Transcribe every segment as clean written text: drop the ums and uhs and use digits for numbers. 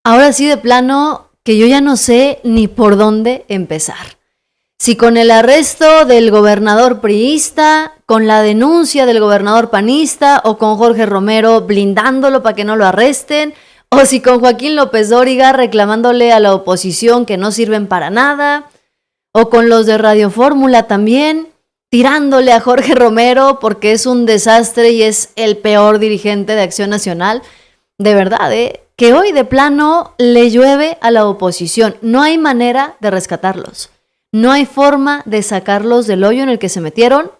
Ahora sí, de plano, que yo ya no sé ni por dónde empezar. Si con el arresto del gobernador priista, con la denuncia del gobernador panista o con Jorge Romero blindándolo para que no lo arresten, o si con Joaquín López Dóriga reclamándole a la oposición que no sirven para nada, o con los de Radio Fórmula también, tirándole a Jorge Romero porque es un desastre y es el peor dirigente de Acción Nacional. De verdad, que hoy de plano le llueve a la oposición. No hay manera de rescatarlos. No hay forma de sacarlos del hoyo en el que se metieron.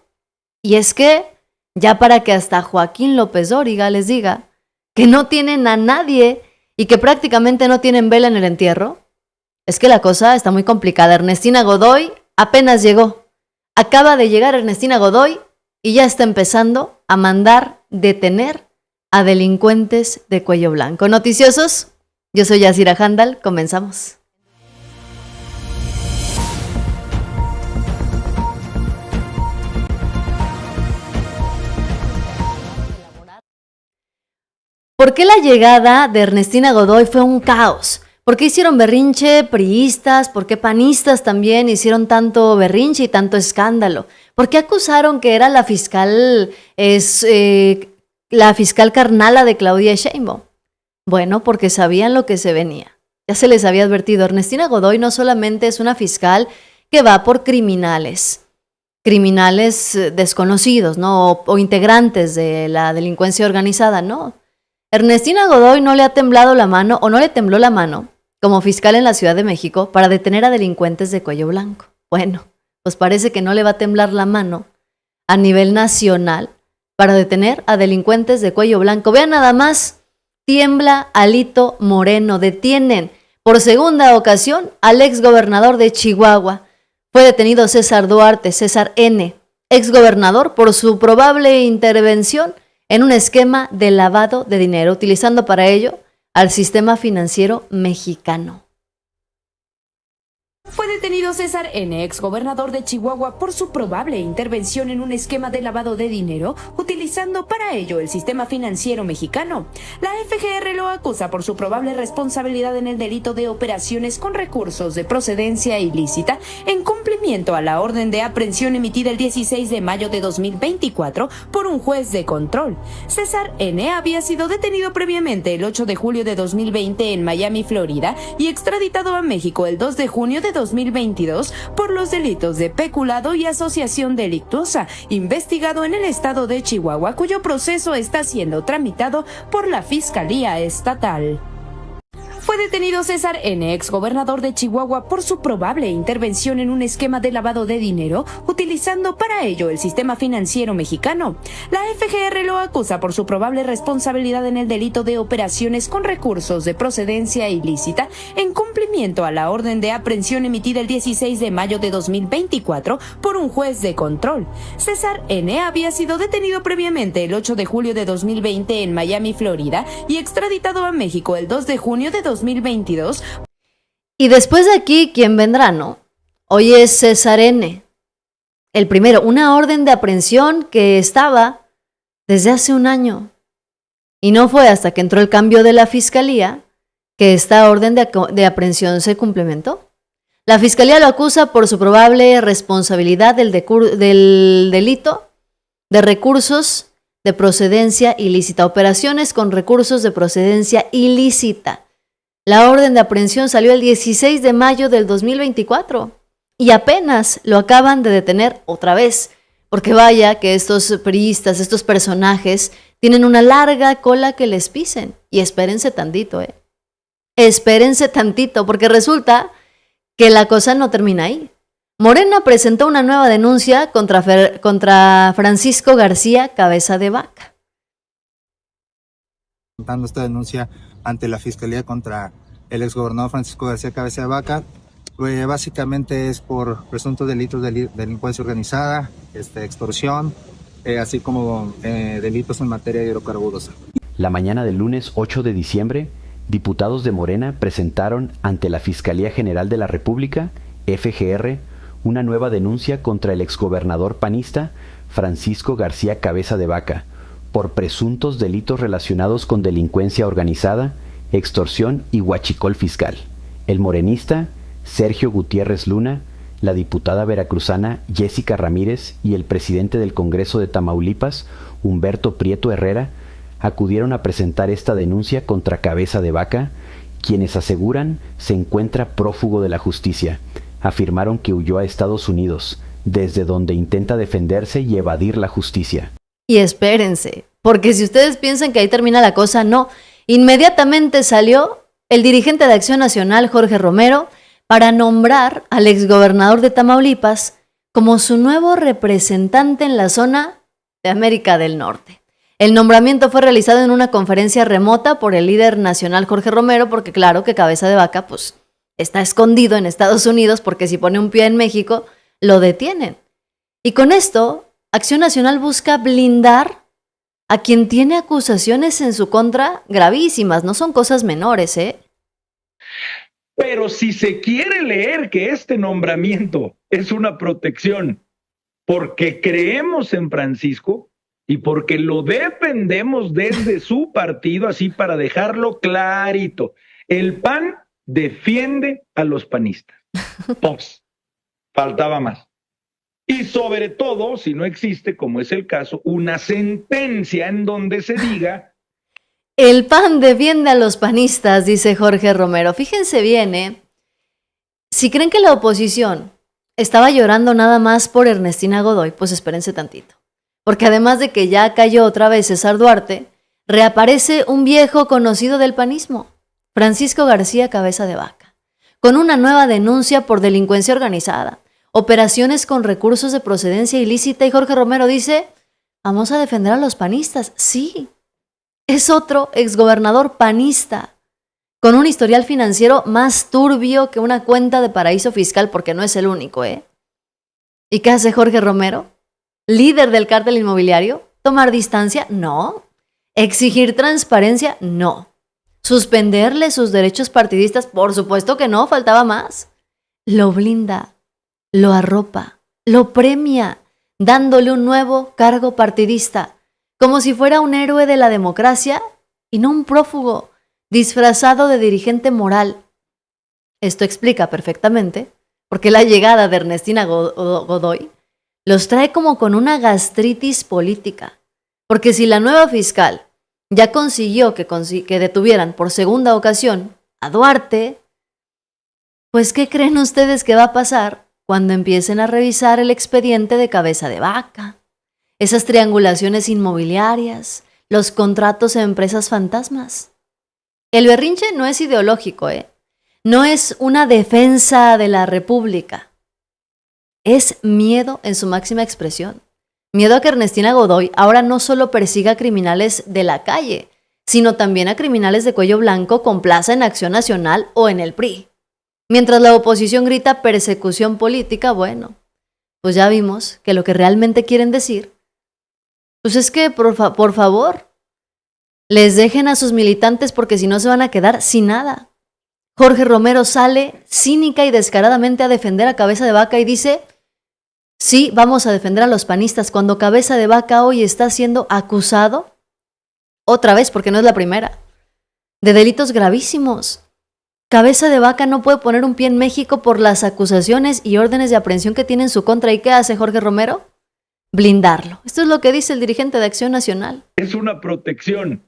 Y es que, ya para que hasta Joaquín López Dóriga les diga que no tienen a nadie y que prácticamente no tienen vela en el entierro, es que la cosa está muy complicada. Ernestina Godoy apenas llegó. Acaba de llegar Ernestina Godoy y ya está empezando a mandar detener a delincuentes de cuello blanco. Noticiosos, yo soy Yasira Handal, comenzamos. ¿Por qué la llegada de Ernestina Godoy fue un caos? ¿Por qué hicieron berrinche priistas? ¿Por qué panistas también hicieron tanto berrinche y tanto escándalo? ¿Por qué acusaron que era la fiscal carnala de Claudia Sheinbaum? Bueno, porque sabían lo que se venía. Ya se les había advertido. Ernestina Godoy no solamente es una fiscal que va por criminales desconocidos, ¿no? O integrantes de la delincuencia organizada, no. Ernestina Godoy no le ha temblado la mano o no le tembló la mano como fiscal en la Ciudad de México para detener a delincuentes de cuello blanco. Bueno, pues parece que no le va a temblar la mano a nivel nacional para detener a delincuentes de cuello blanco. Vean nada más, tiembla Alito Moreno. Detienen por segunda ocasión al exgobernador de Chihuahua. Fue detenido César Duarte, César N., exgobernador, por su probable intervención en un esquema de lavado de dinero, utilizando para ello al sistema financiero mexicano. Fue detenido César N., exgobernador de Chihuahua, por su probable intervención en un esquema de lavado de dinero, utilizando para ello el sistema financiero mexicano. La FGR lo acusa por su probable responsabilidad en el delito de operaciones con recursos de procedencia ilícita, en cumplimiento a la orden de aprehensión emitida el 16 de mayo de 2024 por un juez de control. César N. había sido detenido previamente el 8 de julio de 2020 en Miami, Florida, y extraditado a México el 2 de junio de 2022 por los delitos de peculado y asociación delictuosa, investigado en el estado de Chihuahua, cuyo proceso está siendo tramitado por la Fiscalía Estatal. Fue detenido César N., exgobernador de Chihuahua, por su probable intervención en un esquema de lavado de dinero, utilizando para ello el sistema financiero mexicano. La FGR lo acusa por su probable responsabilidad en el delito de operaciones con recursos de procedencia ilícita, en cumplimiento a la orden de aprehensión emitida el 16 de mayo de 2024 por un juez de control. César N. había sido detenido previamente el 8 de julio de 2020 en Miami, Florida, y extraditado a México el 2 de junio de 2022. Y después de aquí, ¿quién vendrá, no? Hoy es César N., el primero, una orden de aprehensión que estaba desde hace un año. Y no fue hasta que entró el cambio de la Fiscalía que esta orden de aprehensión se complementó. La Fiscalía lo acusa por su probable responsabilidad del delito de recursos de procedencia ilícita, operaciones con recursos de procedencia ilícita. La orden de aprehensión salió el 16 de mayo del 2024 y apenas lo acaban de detener otra vez, porque vaya que estos priistas, estos personajes, tienen una larga cola que les pisen. Y espérense tantito, Espérense tantito, porque resulta que la cosa no termina ahí. Morena presentó una nueva denuncia contra Francisco García Cabeza de Vaca. Presentando esta denuncia ante la Fiscalía contra el exgobernador Francisco García Cabeza de Vaca, básicamente es por presuntos delitos de delincuencia organizada, extorsión, así como delitos en materia de hidrocarburos. La mañana del lunes 8 de diciembre, diputados de Morena presentaron ante la Fiscalía General de la República, FGR, una nueva denuncia contra el exgobernador panista Francisco García Cabeza de Vaca por presuntos delitos relacionados con delincuencia organizada extorsión y huachicol fiscal. El morenista Sergio Gutiérrez Luna, la diputada veracruzana Jessica Ramírez y el presidente del Congreso de Tamaulipas, Humberto Prieto Herrera, acudieron a presentar esta denuncia contra Cabeza de Vaca, quienes aseguran se encuentra prófugo de la justicia. Afirmaron que huyó a Estados Unidos, desde donde intenta defenderse y evadir la justicia. Y espérense, porque si ustedes piensan que ahí termina la cosa, no. Inmediatamente salió el dirigente de Acción Nacional, Jorge Romero, para nombrar al exgobernador de Tamaulipas como su nuevo representante en la zona de América del Norte. El nombramiento fue realizado en una conferencia remota por el líder nacional Jorge Romero, porque claro que Cabeza de Vaca pues está escondido en Estados Unidos, porque si pone un pie en México, lo detienen. Y con esto, Acción Nacional busca blindar a quien tiene acusaciones en su contra gravísimas, no son cosas menores, ¿eh? Pero si se quiere leer que este nombramiento es una protección porque creemos en Francisco y porque lo defendemos desde su partido, así para dejarlo clarito, el PAN defiende a los panistas. Pues, faltaba más. Y sobre todo, si no existe, como es el caso, una sentencia en donde se diga: el PAN defiende a los panistas, dice Jorge Romero. Fíjense bien, ¿eh? Si creen que la oposición estaba llorando nada más por Ernestina Godoy, pues espérense tantito. Porque además de que ya cayó otra vez César Duarte, reaparece un viejo conocido del panismo, Francisco García Cabeza de Vaca, con una nueva denuncia por delincuencia organizada, operaciones con recursos de procedencia ilícita, y Jorge Romero dice: vamos a defender a los panistas. Sí, es otro exgobernador panista, con un historial financiero más turbio que una cuenta de paraíso fiscal, porque no es el único, ¿eh? ¿Y qué hace Jorge Romero? ¿Líder del cártel inmobiliario? ¿Tomar distancia? No. ¿Exigir transparencia? No. ¿Suspenderle sus derechos partidistas? Por supuesto que no, faltaba más. Lo blinda, lo arropa, lo premia, dándole un nuevo cargo partidista, como si fuera un héroe de la democracia y no un prófugo disfrazado de dirigente moral. Esto explica perfectamente por qué la llegada de Ernestina Godoy los trae como con una gastritis política. Porque si la nueva fiscal ya consiguió que detuvieran por segunda ocasión a Duarte, pues ¿qué creen ustedes que va a pasar cuando empiecen a revisar el expediente de Cabeza de Vaca? Esas triangulaciones inmobiliarias, los contratos en empresas fantasmas. El berrinche no es ideológico, ¿eh? No es una defensa de la República. Es miedo en su máxima expresión. Miedo a que Ernestina Godoy ahora no solo persiga a criminales de la calle, sino también a criminales de cuello blanco con plaza en Acción Nacional o en el PRI. Mientras la oposición grita persecución política, bueno, pues ya vimos que lo que realmente quieren decir pues es que, por favor, les dejen a sus militantes, porque si no se van a quedar sin nada. Jorge Romero sale cínica y descaradamente a defender a Cabeza de Vaca y dice: sí, vamos a defender a los panistas, cuando Cabeza de Vaca hoy está siendo acusado, otra vez, porque no es la primera, de delitos gravísimos. Cabeza de Vaca no puede poner un pie en México por las acusaciones y órdenes de aprehensión que tiene en su contra. ¿Y qué hace Jorge Romero? Blindarlo. Esto es lo que dice el dirigente de Acción Nacional. Es una protección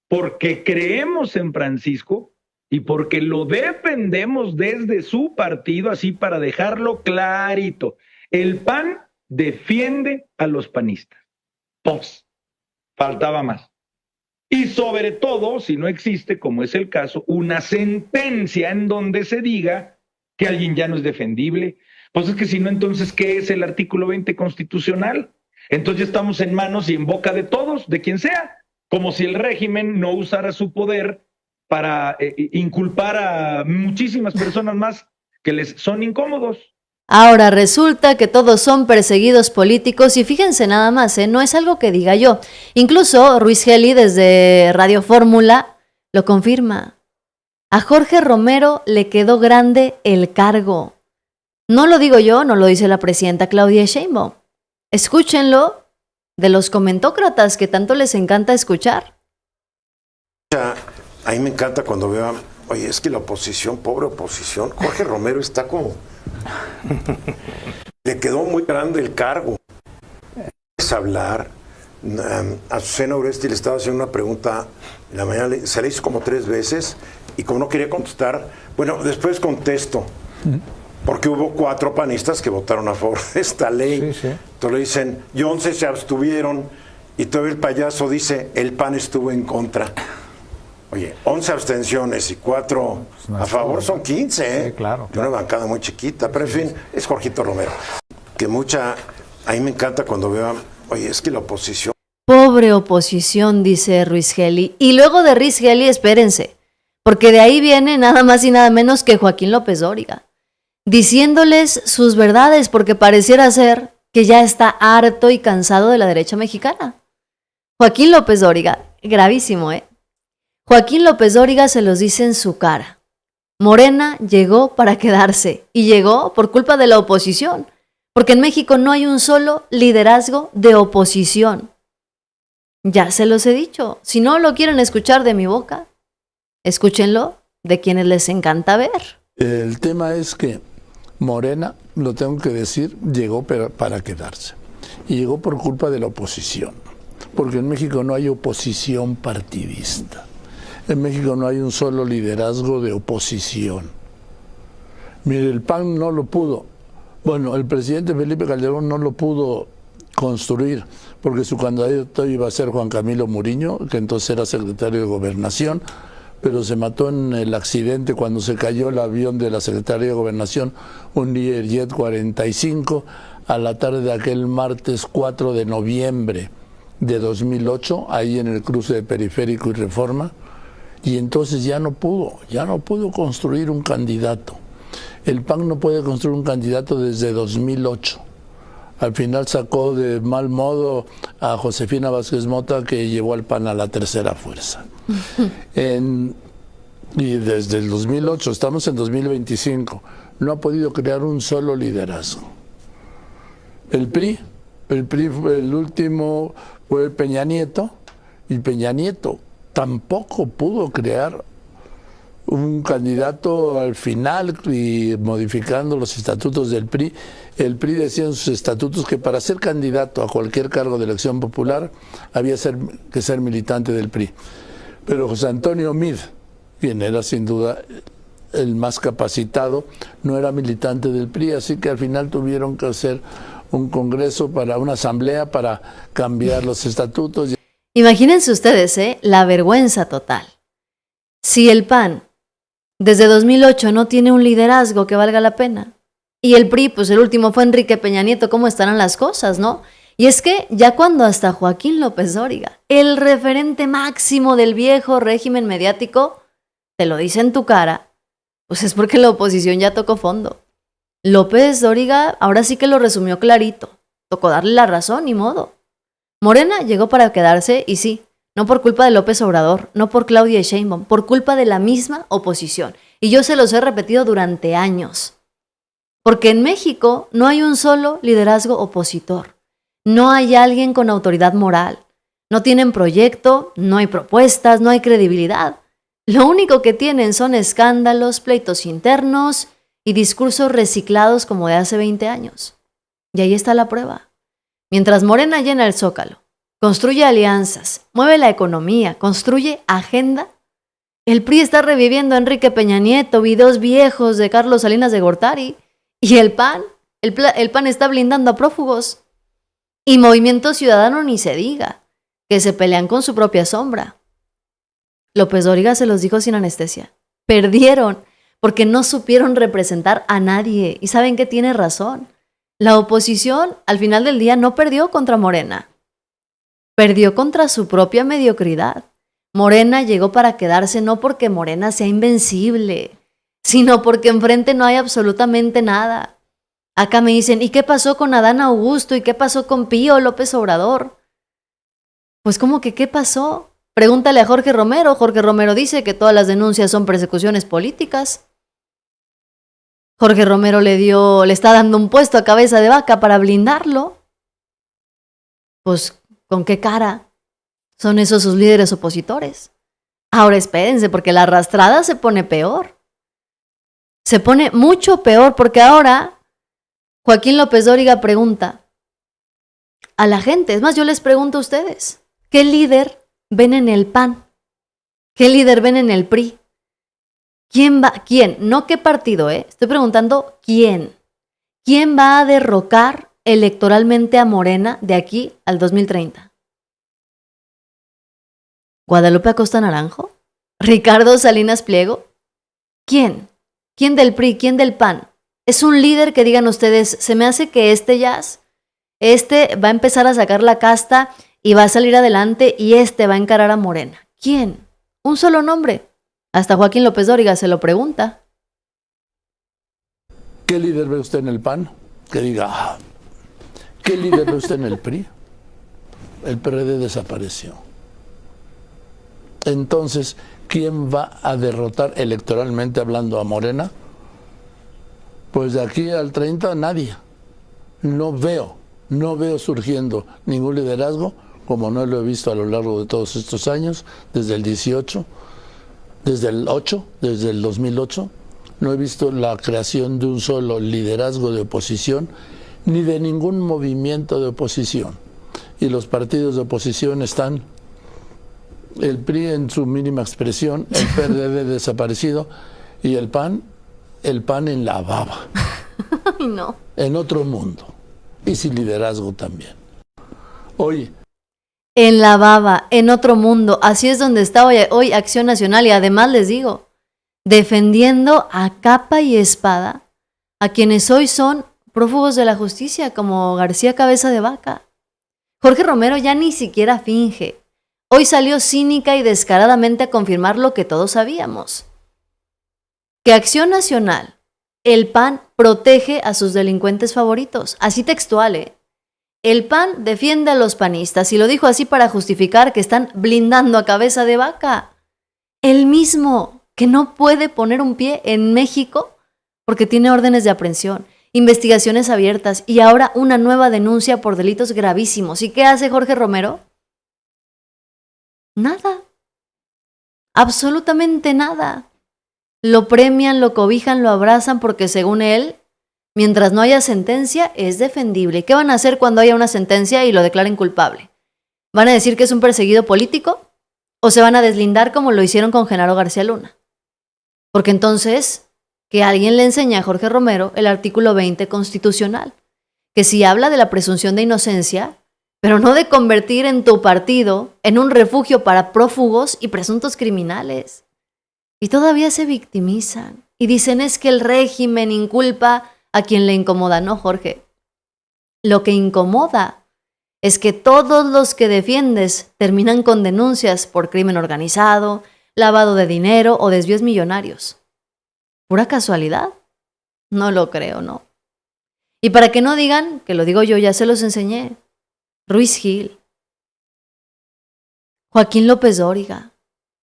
porque creemos en Francisco y porque lo defendemos desde su partido, así para dejarlo clarito. El PAN defiende a los panistas. Pues, faltaba más. Y sobre todo, si no existe, como es el caso, una sentencia en donde se diga que alguien ya no es defendible. Pues es que si no, entonces, ¿qué es el artículo 20 constitucional? Entonces ya estamos en manos y en boca de todos, de quien sea, como si el régimen no usara su poder para inculpar a muchísimas personas más que les son incómodos. Ahora resulta que todos son perseguidos políticos y fíjense nada más, no es algo que diga yo. Incluso Ruiz Geli desde Radio Fórmula lo confirma. A Jorge Romero le quedó grande el cargo. No lo digo yo, no lo dice la presidenta Claudia Sheinbaum. Escúchenlo de los comentócratas que tanto les encanta escuchar. a mí me encanta cuando veo, oye, es que la oposición, pobre oposición, Jorge Romero está como... Le quedó muy grande el cargo. Es hablar. A Azucena Oresti le estaba haciendo una pregunta en la mañana, se le hizo como 3 veces y como no quería contestar, bueno, después contesto. Porque hubo 4 panistas que votaron a favor de esta ley. Sí, sí. Entonces le dicen, y 11 se abstuvieron, y todavía el payaso dice, el PAN estuvo en contra. Oye, 11 abstenciones y 4 a favor son 15, ¿eh? Sí, claro. De una bancada muy chiquita, pero en fin, es Jorgito Romero. Que a mí me encanta cuando veo, oye, es que la oposición... Pobre oposición, dice Ruiz Geli. Y luego de Ruiz Geli, espérense, porque de ahí viene nada más y nada menos que Joaquín López Dóriga, diciéndoles sus verdades, porque pareciera ser que ya está harto y cansado de la derecha mexicana. Joaquín López Dóriga, gravísimo, ¿eh? Joaquín López Dóriga se los dice en su cara. Morena llegó para quedarse y llegó por culpa de la oposición, porque en México no hay un solo liderazgo de oposición. Ya se los he dicho, si no lo quieren escuchar de mi boca, escúchenlo de quienes les encanta ver. El tema es que Morena, lo tengo que decir, llegó para quedarse. Y llegó por culpa de la oposición, porque en México no hay oposición partidista. En México no hay un solo liderazgo de oposición. Mire, el PAN no lo pudo. Bueno, el presidente Felipe Calderón no lo pudo construir, porque su candidato iba a ser Juan Camilo Muriño, que entonces era secretario de Gobernación, pero se mató en el accidente cuando se cayó el avión de la Secretaría de Gobernación, un Learjet 45, a la tarde de aquel martes 4 de noviembre de 2008, ahí en el cruce de Periférico y Reforma, y entonces ya no pudo construir un candidato. El PAN no puede construir un candidato desde 2008. Al final sacó de mal modo a Josefina Vázquez Mota, que llevó al PAN a la tercera fuerza. Y desde el 2008, estamos en 2025, no ha podido crear un solo liderazgo. El PRI fue el último, fue Peña Nieto, y Peña Nieto tampoco pudo crear un candidato al final, y modificando los estatutos del PRI. El PRI decía en sus estatutos que para ser candidato a cualquier cargo de elección popular había que ser militante del PRI. Pero José Antonio Meade, quien era sin duda el más capacitado, no era militante del PRI, así que al final tuvieron que hacer un congreso, una asamblea para cambiar los estatutos. Imagínense ustedes, la vergüenza total. Si el PAN desde 2008 no tiene un liderazgo que valga la pena, y el PRI, pues el último fue Enrique Peña Nieto, ¿cómo estarán las cosas, no? Y es que ya cuando hasta Joaquín López Dóriga, el referente máximo del viejo régimen mediático, te lo dice en tu cara, pues es porque la oposición ya tocó fondo. López Dóriga ahora sí que lo resumió clarito. Tocó darle la razón, ni modo. Morena llegó para quedarse, y sí, no por culpa de López Obrador, no por Claudia Sheinbaum, por culpa de la misma oposición. Y yo se los he repetido durante años. Porque en México no hay un solo liderazgo opositor. No hay alguien con autoridad moral. No tienen proyecto, no hay propuestas, no hay credibilidad. Lo único que tienen son escándalos, pleitos internos y discursos reciclados como de hace 20 años. Y ahí está la prueba. Mientras Morena llena el Zócalo, construye alianzas, mueve la economía, construye agenda, el PRI está reviviendo a Enrique Peña Nieto, videos viejos de Carlos Salinas de Gortari, y el PAN está blindando a prófugos. Y Movimiento Ciudadano ni se diga, que se pelean con su propia sombra. López Dóriga se los dijo sin anestesia. Perdieron porque no supieron representar a nadie. Y saben que tiene razón. La oposición al final del día no perdió contra Morena. Perdió contra su propia mediocridad. Morena llegó para quedarse no porque Morena sea invencible, sino porque enfrente no hay absolutamente nada. Acá me dicen, ¿y qué pasó con Adán Augusto? ¿Y qué pasó con Pío López Obrador? Pues ¿cómo que qué pasó? Pregúntale a Jorge Romero. Jorge Romero dice que todas las denuncias son persecuciones políticas. Jorge Romero le está dando un puesto a cabeza de vaca para blindarlo. Pues, ¿con qué cara son esos sus líderes opositores? Ahora espérense, porque la arrastrada se pone peor. Se pone mucho peor, porque ahora Joaquín López Dóriga pregunta a la gente. Es más, yo les pregunto a ustedes, ¿qué líder ven en el PAN? ¿Qué líder ven en el PRI? ¿Quién va? ¿Quién? No qué partido, Estoy preguntando ¿quién? ¿Quién va a derrocar electoralmente a Morena de aquí al 2030? ¿Guadalupe Acosta Naranjo? ¿Ricardo Salinas Pliego? ¿Quién? ¿Quién del PRI? ¿Quién del PAN? Es un líder que digan ustedes, se me hace que este va a empezar a sacar la casta y va a salir adelante y este va a encarar a Morena. ¿Quién? Un solo nombre. Hasta Joaquín López Dóriga se lo pregunta. ¿Qué líder ve usted en el PAN? Que diga, ¿qué líder ve usted en el PRI? El PRD desapareció. Entonces, ¿quién va a derrotar electoralmente hablando a Morena? Pues de aquí al 30 nadie. No veo surgiendo ningún liderazgo, como no lo he visto a lo largo de todos estos años, desde el 18, desde el 2008, no he visto la creación de un solo liderazgo de oposición, ni de ningún movimiento de oposición. Y los partidos de oposición están, el PRI en su mínima expresión, el PRD desaparecido, y el PAN en la baba. Ay, no. En otro mundo. Y sin liderazgo también. Oye. En la baba, en otro mundo. Así es donde está hoy Acción Nacional. Y además les digo, defendiendo a capa y espada a quienes hoy son prófugos de la justicia, como García Cabeza de Vaca. Jorge Romero ya ni siquiera finge. Hoy salió cínica y descaradamente a confirmar lo que todos sabíamos. Que Acción Nacional, el PAN, protege a sus delincuentes favoritos. Así textual, El PAN defiende a los panistas y lo dijo así para justificar que están blindando a Cabeza de Vaca. Él mismo, que no puede poner un pie en México porque tiene órdenes de aprehensión, investigaciones abiertas y ahora una nueva denuncia por delitos gravísimos. ¿Y qué hace Jorge Romero? Nada. Absolutamente nada. Lo premian, lo cobijan, lo abrazan porque según él, mientras no haya sentencia, es defendible. ¿Y qué van a hacer cuando haya una sentencia y lo declaren culpable? ¿Van a decir que es un perseguido político? ¿O se van a deslindar como lo hicieron con Genaro García Luna? Porque entonces, que alguien le enseñe a Jorge Romero el artículo 20 constitucional, que si habla de la presunción de inocencia, pero no de convertir en tu partido en un refugio para prófugos y presuntos criminales. Y todavía se victimizan y dicen es que el régimen inculpa a quien le incomoda. No, Jorge. Lo que incomoda es que todos los que defiendes terminan con denuncias por crimen organizado, lavado de dinero o desvíos millonarios. ¿Pura casualidad? No lo creo, no. Y para que no digan, que lo digo yo, ya se los enseñé. Ruiz Gil, Joaquín López Dóriga,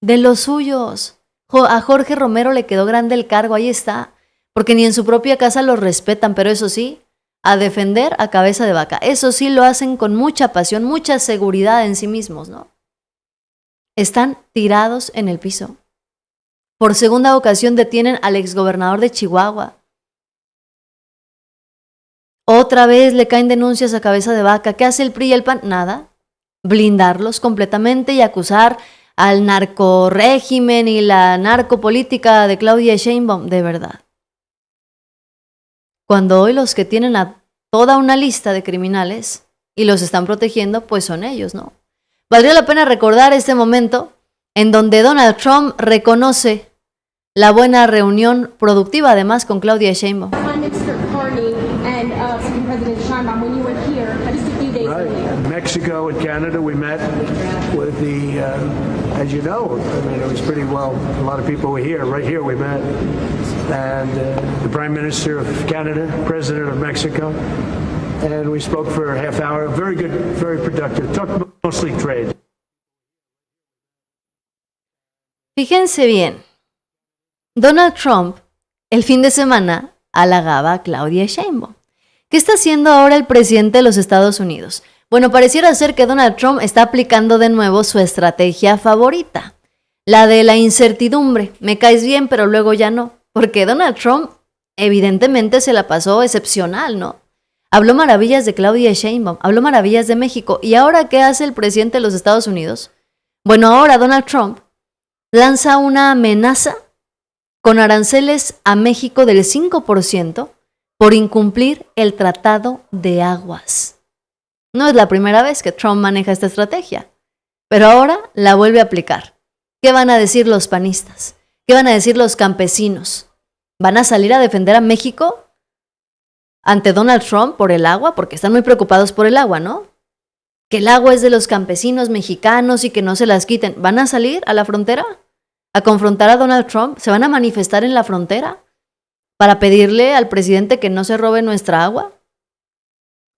de los suyos. A Jorge Romero le quedó grande el cargo, ahí está, porque ni en su propia casa lo respetan, pero eso sí, a defender a Cabeza de Vaca. Eso sí lo hacen con mucha pasión, mucha seguridad en sí mismos, ¿no? Están tirados en el piso. Por segunda ocasión detienen al exgobernador de Chihuahua. Otra vez le caen denuncias a Cabeza de Vaca. ¿Qué hace el PRI y el PAN? Nada. Blindarlos completamente y acusar al narcorrégimen y la narcopolítica de Claudia Sheinbaum. De verdad. Cuando hoy los que tienen a toda una lista de criminales y los están protegiendo, pues son ellos, ¿no? Valdría la pena recordar este momento en donde Donald Trump reconoce la buena reunión productiva, además, con Claudia Sheinbaum. Mexico and Canada, we met with the, as you know, I mean, it was pretty well, a lot of people were here, right here we met, and the Prime Minister of Canada, President of Mexico, and we spoke for a half hour, very good, very productive, talked mostly trade. Fíjense bien, Donald Trump el fin de semana halagaba a Claudia Sheinbaum. ¿Qué está haciendo ahora el presidente de los Estados Unidos? Bueno, pareciera ser que Donald Trump está aplicando de nuevo su estrategia favorita, La de la incertidumbre. Me caes bien, pero luego ya no. Porque Donald Trump evidentemente se la pasó excepcional, ¿no? Habló maravillas de Claudia Sheinbaum, habló maravillas de México. ¿Y ahora qué hace el presidente de los Estados Unidos? Bueno, ahora Donald Trump lanza una amenaza con aranceles a México del 5% por incumplir el Tratado de Aguas. No es la primera vez que Trump maneja esta estrategia, pero ahora la vuelve a aplicar. ¿Qué van a decir los panistas? ¿Qué van a decir los campesinos? ¿Van a salir a defender a México ante Donald Trump por el agua? Porque están muy preocupados por el agua, ¿no? Que el agua es de los campesinos mexicanos y que no se las quiten. ¿Van a salir a la frontera a confrontar a Donald Trump? ¿Se van a manifestar en la frontera para pedirle al presidente que no se robe nuestra agua?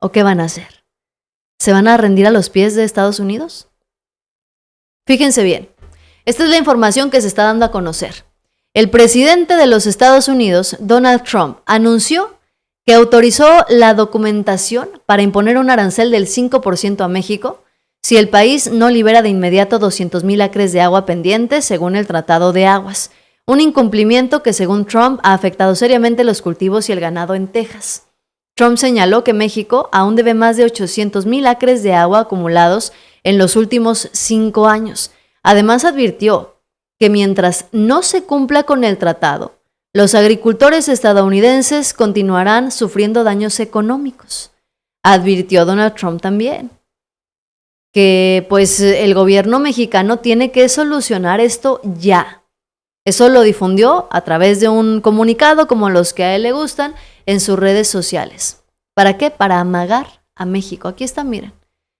¿O qué van a hacer? ¿Se van a rendir a los pies de Estados Unidos? Fíjense bien, esta es la información que se está dando a conocer. El presidente de los Estados Unidos, Donald Trump, anunció que autorizó la documentación para imponer un arancel del 5% a México si el país no libera de inmediato 200,000 acres de agua pendientes según el Tratado de Aguas, un incumplimiento que según Trump ha afectado seriamente los cultivos y el ganado en Texas. Trump señaló que México aún debe más de 800,000 acres de agua acumulados en los últimos 5 años. Además advirtió que mientras no se cumpla con el tratado, los agricultores estadounidenses continuarán sufriendo daños económicos. Advirtió Donald Trump también que pues el gobierno mexicano tiene que solucionar esto ya. Eso lo difundió a través de un comunicado como los que a él le gustan en sus redes sociales. ¿Para qué? Para amagar a México. Aquí está, miren,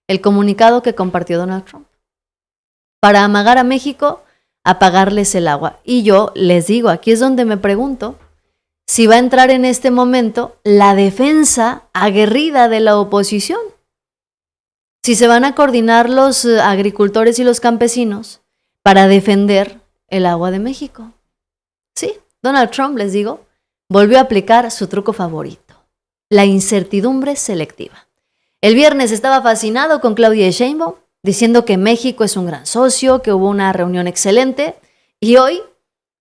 el comunicado que compartió Donald Trump. Para amagar a México, a pagarles el agua. Y yo les digo, aquí es donde me pregunto si va a entrar en este momento la defensa aguerrida de la oposición. Si se van a coordinar los agricultores y los campesinos para defender el agua de México. Sí, Donald Trump, les digo, volvió a aplicar su truco favorito, la incertidumbre selectiva. El viernes estaba fascinado con Claudia Sheinbaum, diciendo que México es un gran socio, que hubo una reunión excelente, y hoy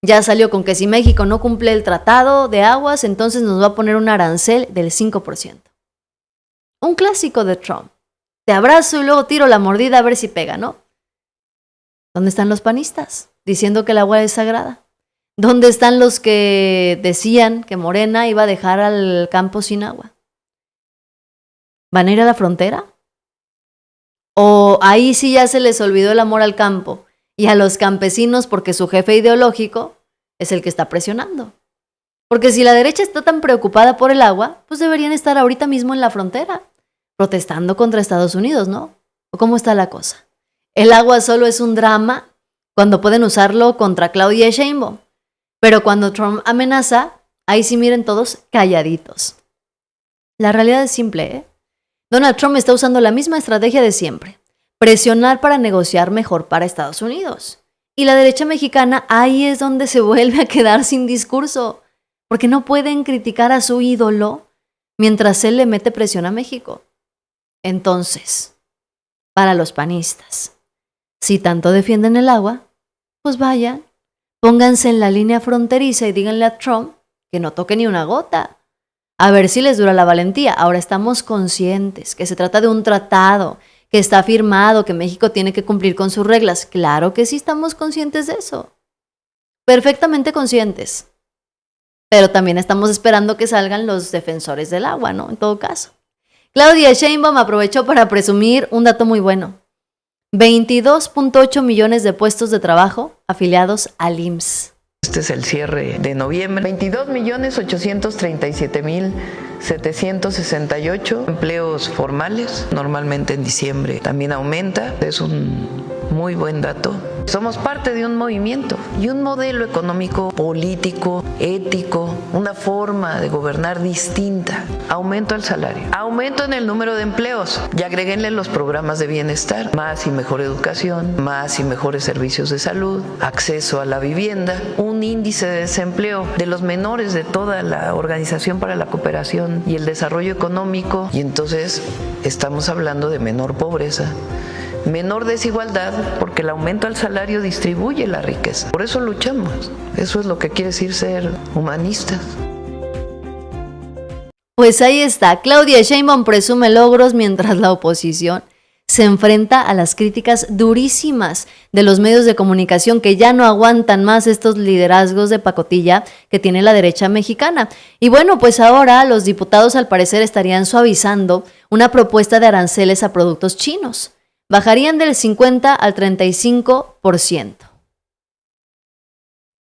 ya salió con que si México no cumple el Tratado de Aguas, entonces nos va a poner un arancel del 5%. Un clásico de Trump. Te abrazo y luego tiro la mordida a ver si pega, ¿no? ¿Dónde están los panistas? Diciendo que el agua es sagrada. ¿Dónde están los que decían que Morena iba a dejar al campo sin agua? ¿Van a ir a la frontera? ¿O ahí sí ya se les olvidó el amor al campo y a los campesinos porque su jefe ideológico es el que está presionando? Porque si la derecha está tan preocupada por el agua, pues deberían estar ahorita mismo en la frontera, protestando contra Estados Unidos, ¿no? ¿O cómo está la cosa? El agua solo es un drama cuando pueden usarlo contra Claudia Sheinbaum, pero cuando Trump amenaza, ahí sí miren todos calladitos. La realidad es simple, ¿eh? Donald Trump está usando la misma estrategia de siempre, presionar para negociar mejor para Estados Unidos. Y la derecha mexicana ahí es donde se vuelve a quedar sin discurso, porque no pueden criticar a su ídolo mientras él le mete presión a México. Entonces, para los panistas, si tanto defienden el agua, pues vayan, pónganse en la línea fronteriza y díganle a Trump que no toque ni una gota. A ver si les dura la valentía. Ahora estamos conscientes que se trata de un tratado, que está firmado, que México tiene que cumplir con sus reglas. Claro que sí estamos conscientes de eso. Perfectamente conscientes. Pero también estamos esperando que salgan los defensores del agua, ¿no? En todo caso. Claudia Sheinbaum aprovechó para presumir un dato muy bueno. 22.8 millones de puestos de trabajo afiliados al IMSS. Este es el cierre de noviembre. 22.833.768 empleos formales. Normalmente en diciembre también aumenta. Es un muy buen dato. Somos parte de un movimiento y un modelo económico, político, ético, una forma de gobernar distinta. Aumento al salario, aumento en el número de empleos y agréguenle los programas de bienestar, más y mejor educación, más y mejores servicios de salud, acceso a la vivienda, un índice de desempleo de los menores de toda la Organización para la Cooperación y el Desarrollo Económico, y entonces estamos hablando de menor pobreza, menor desigualdad, porque el aumento al salario distribuye la riqueza. Por eso luchamos. Eso es lo que quiere decir ser humanistas. Pues ahí está, Claudia Sheinbaum presume logros mientras la oposición se enfrenta a las críticas durísimas de los medios de comunicación que ya no aguantan más estos liderazgos de pacotilla que tiene la derecha mexicana. Y bueno, pues ahora los diputados al parecer estarían suavizando una propuesta de aranceles a productos chinos. Bajarían del 50 al 35%.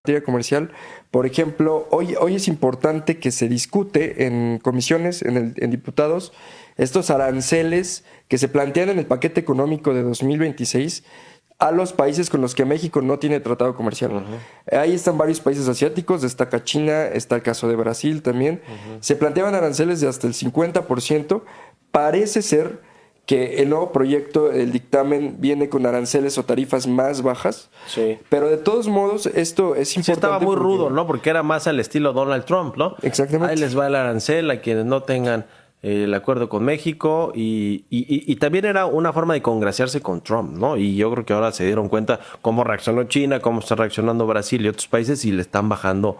Materia comercial, por ejemplo, hoy es importante que se discute en comisiones, en diputados, estos aranceles que se plantean en el paquete económico de 2026 a los países con los que México no tiene tratado comercial. Ahí están varios países asiáticos, destaca China, está el caso de Brasil también. Se planteaban aranceles de hasta el 50%. Parece ser que el nuevo proyecto, el dictamen, viene con aranceles o tarifas más bajas. Sí. Pero de todos modos, esto es importante. Sí, estaba muy porque rudo, ¿no? Porque era más al estilo Donald Trump, ¿no? Exactamente. Ahí les va el arancel a quienes no tengan el acuerdo con México y también era una forma de congraciarse con Trump, ¿no? Y yo creo que ahora se dieron cuenta cómo reaccionó China, cómo está reaccionando Brasil y otros países y le están bajando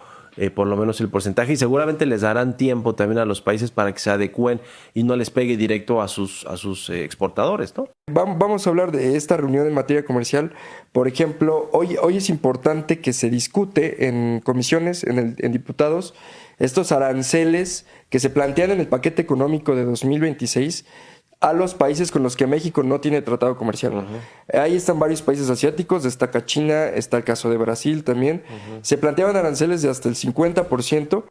por lo menos el porcentaje y seguramente les darán tiempo también a los países para que se adecúen y no les pegue directo a sus exportadores, ¿no? Vamos a hablar de esta reunión en materia comercial. Por ejemplo, hoy es importante que se discute en comisiones, en diputados, estos aranceles que se plantean en el paquete económico de 2026 a los países con los que México no tiene tratado comercial. Ahí están varios países asiáticos, destaca China, está el caso de Brasil también. Se planteaban aranceles de hasta el 50%.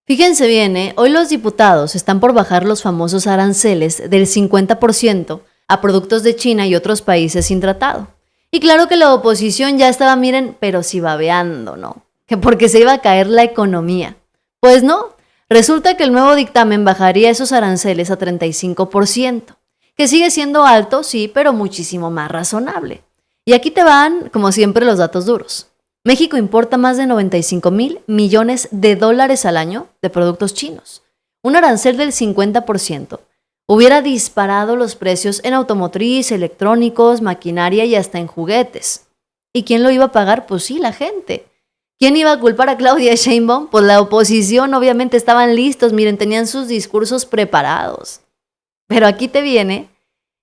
Fíjense bien, hoy los diputados están por bajar los famosos aranceles del 50% a productos de China y otros países sin tratado. Y claro que la oposición ya estaba, miren, pero sí babeando, ¿no? Que porque se iba a caer la economía. Pues no. Resulta que el nuevo dictamen bajaría esos aranceles a 35%, que sigue siendo alto, sí, pero muchísimo más razonable. Y aquí te van, como siempre, los datos duros. México importa más de 95,000 millones de dólares al año de productos chinos. Un arancel del 50% hubiera disparado los precios en automotriz, electrónicos, maquinaria y hasta en juguetes. ¿Y quién lo iba a pagar? Pues sí, la gente. ¿Quién iba a culpar a Claudia Sheinbaum? Pues la oposición, obviamente estaban listos, miren, tenían sus discursos preparados. Pero aquí te viene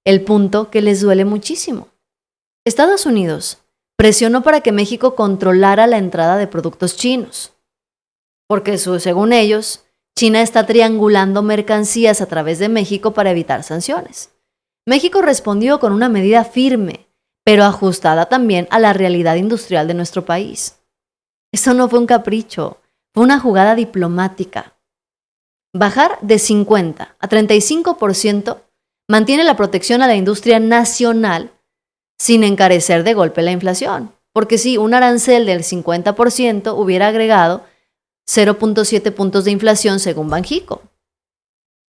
el punto que les duele muchísimo. Estados Unidos presionó para que México controlara la entrada de productos chinos, porque según ellos, China está triangulando mercancías a través de México para evitar sanciones. México respondió con una medida firme, pero ajustada también a la realidad industrial de nuestro país. Esto no fue un capricho, fue una jugada diplomática. Bajar de 50 a 35% mantiene la protección a la industria nacional sin encarecer de golpe la inflación. Porque sí, un arancel del 50% hubiera agregado 0.7 puntos de inflación según Banjico.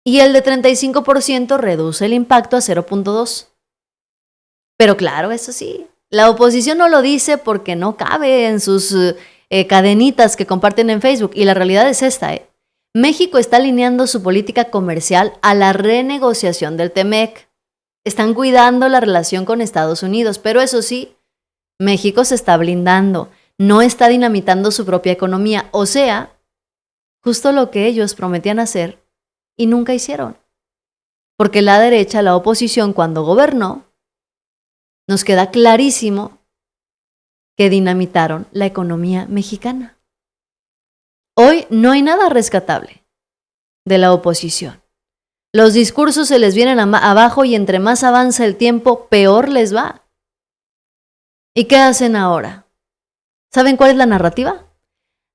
Y el de 35% reduce el impacto a 0.2. Pero claro, eso sí, la oposición no lo dice porque no cabe en sus cadenitas que comparten en Facebook. Y la realidad es esta, México está alineando su política comercial a la renegociación del TEMEC. Están cuidando la relación con Estados Unidos, pero eso sí, México se está blindando, no está dinamitando su propia economía, o sea, justo lo que ellos prometían hacer y nunca hicieron. Porque la derecha, la oposición, cuando gobernó, nos queda clarísimo que dinamitaron la economía mexicana. Hoy no hay nada rescatable de la oposición. Los discursos se les vienen abajo y entre más avanza el tiempo, peor les va. ¿Y qué hacen ahora? ¿Saben cuál es la narrativa?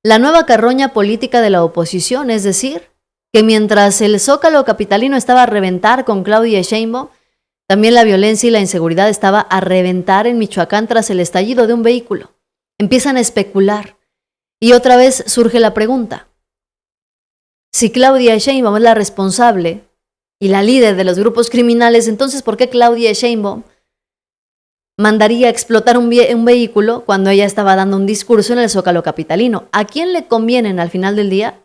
La nueva carroña política de la oposición, es decir, que mientras el zócalo capitalino estaba a reventar con Claudia Sheinbaum, también la violencia y la inseguridad estaba a reventar en Michoacán tras el estallido de un vehículo. Empiezan a especular. Y otra vez surge la pregunta. Si Claudia Sheinbaum es la responsable y la líder de los grupos criminales, entonces ¿por qué Claudia Sheinbaum mandaría a explotar un vehículo cuando ella estaba dando un discurso en el zócalo capitalino? ¿A quién le convienen al final del día?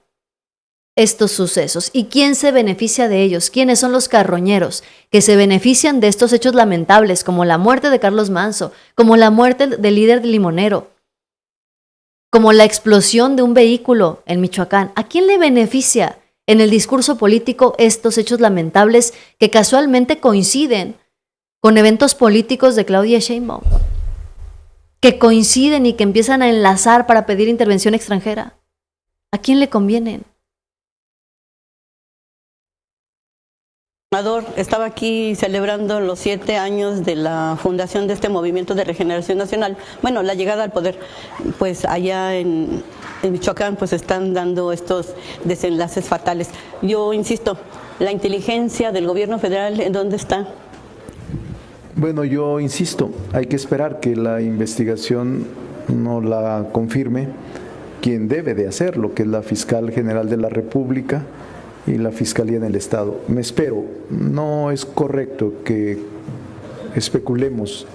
estos sucesos? ¿Y quién se beneficia de ellos? ¿Quiénes son los carroñeros que se benefician de estos hechos lamentables, como la muerte de Carlos Manso, como la muerte del líder limonero, como la explosión de un vehículo en Michoacán? ¿A quién le beneficia en el discurso político estos hechos lamentables que casualmente coinciden con eventos políticos de Claudia Sheinbaum? Que coinciden y que empiezan a enlazar para pedir intervención extranjera. ¿A quién le convienen? Estaba aquí celebrando los 7 años de la fundación de este movimiento de regeneración nacional. Bueno, la llegada al poder, pues allá en Michoacán, pues están dando estos desenlaces fatales. Yo insisto, la inteligencia del gobierno federal, ¿en dónde está? Bueno, yo insisto, hay que esperar que la investigación no la confirme quien debe de hacerlo, que es la Fiscal General de la República y la Fiscalía en el Estado. Me espero, no es correcto que especulemos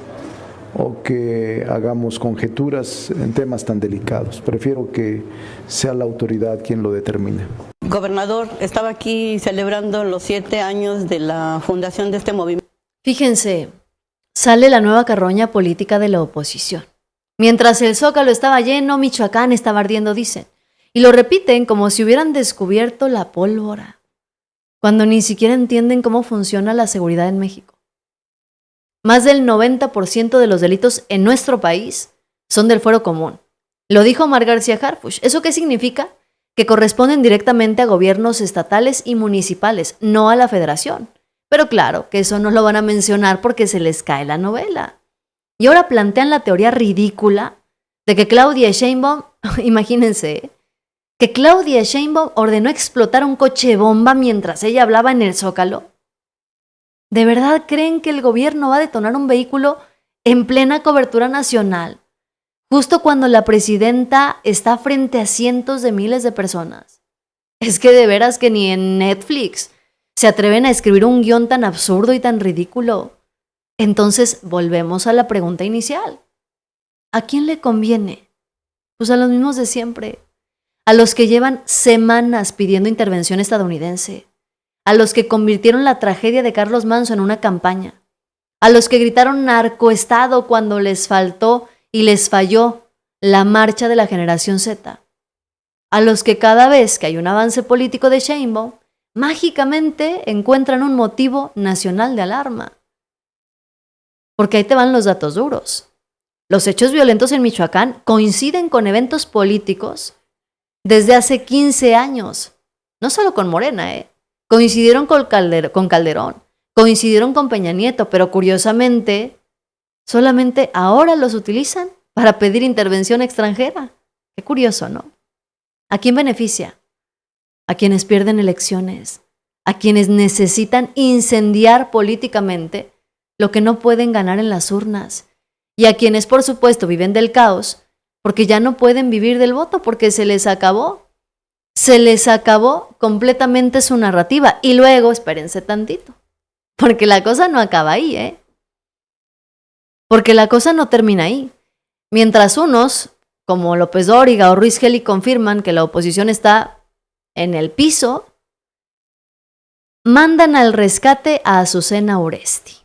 o que hagamos conjeturas en temas tan delicados. Prefiero que sea la autoridad quien lo determine. Gobernador, estaba aquí celebrando los 7 años de la fundación de este movimiento. Fíjense, sale la nueva carroña política de la oposición. Mientras el Zócalo estaba lleno, Michoacán estaba ardiendo, dicen. Y lo repiten como si hubieran descubierto la pólvora, cuando ni siquiera entienden cómo funciona la seguridad en México. Más del 90% de los delitos en nuestro país son del fuero común. Lo dijo Omar García Harfuch. ¿Eso qué significa? Que corresponden directamente a gobiernos estatales y municipales, no a la federación. Pero claro, que eso no lo van a mencionar porque se les cae la novela. Y ahora plantean la teoría ridícula de que Claudia Sheinbaum, imagínense, que Claudia Sheinbaum ordenó explotar un coche bomba mientras ella hablaba en el Zócalo. ¿De verdad creen que el gobierno va a detonar un vehículo en plena cobertura nacional, justo cuando la presidenta está frente a cientos de miles de personas? Es que de veras que ni en Netflix se atreven a escribir un guión tan absurdo y tan ridículo. Entonces, volvemos a la pregunta inicial. ¿A quién le conviene? Pues a los mismos de siempre. A los que llevan semanas pidiendo intervención estadounidense. A los que convirtieron la tragedia de Carlos Manso en una campaña. A los que gritaron narcoestado cuando les faltó y les falló la marcha de la generación Z. A los que cada vez que hay un avance político de Sheinbaum, mágicamente encuentran un motivo nacional de alarma. Porque ahí te van los datos duros. Los hechos violentos en Michoacán coinciden con eventos políticos desde hace 15 años. No solo con Morena, coincidieron con Calderón, coincidieron con Peña Nieto, pero curiosamente, solamente ahora los utilizan para pedir intervención extranjera. Qué curioso, ¿no? ¿A quién beneficia? A quienes pierden elecciones, a quienes necesitan incendiar políticamente lo que no pueden ganar en las urnas, y a quienes, por supuesto, viven del caos, porque ya no pueden vivir del voto, porque se les acabó completamente su narrativa. Y luego, espérense tantito, porque la cosa no acaba ahí, porque la cosa no termina ahí. Mientras unos, como López Dóriga o Ruiz Geli, confirman que la oposición está en el piso, mandan al rescate a Azucena Oresti.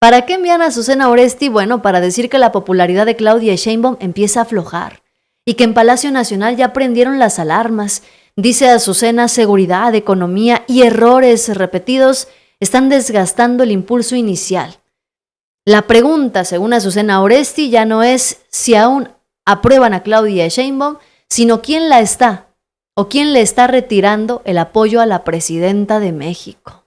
¿Para qué envían a Azucena Oresti? Bueno, para decir que la popularidad de Claudia Sheinbaum empieza a aflojar y que en Palacio Nacional ya prendieron las alarmas. Dice Azucena, seguridad, economía y errores repetidos están desgastando el impulso inicial. La pregunta, según Azucena Oresti, ya no es si aún aprueban a Claudia Sheinbaum, sino quién la está o quién le está retirando el apoyo a la presidenta de México.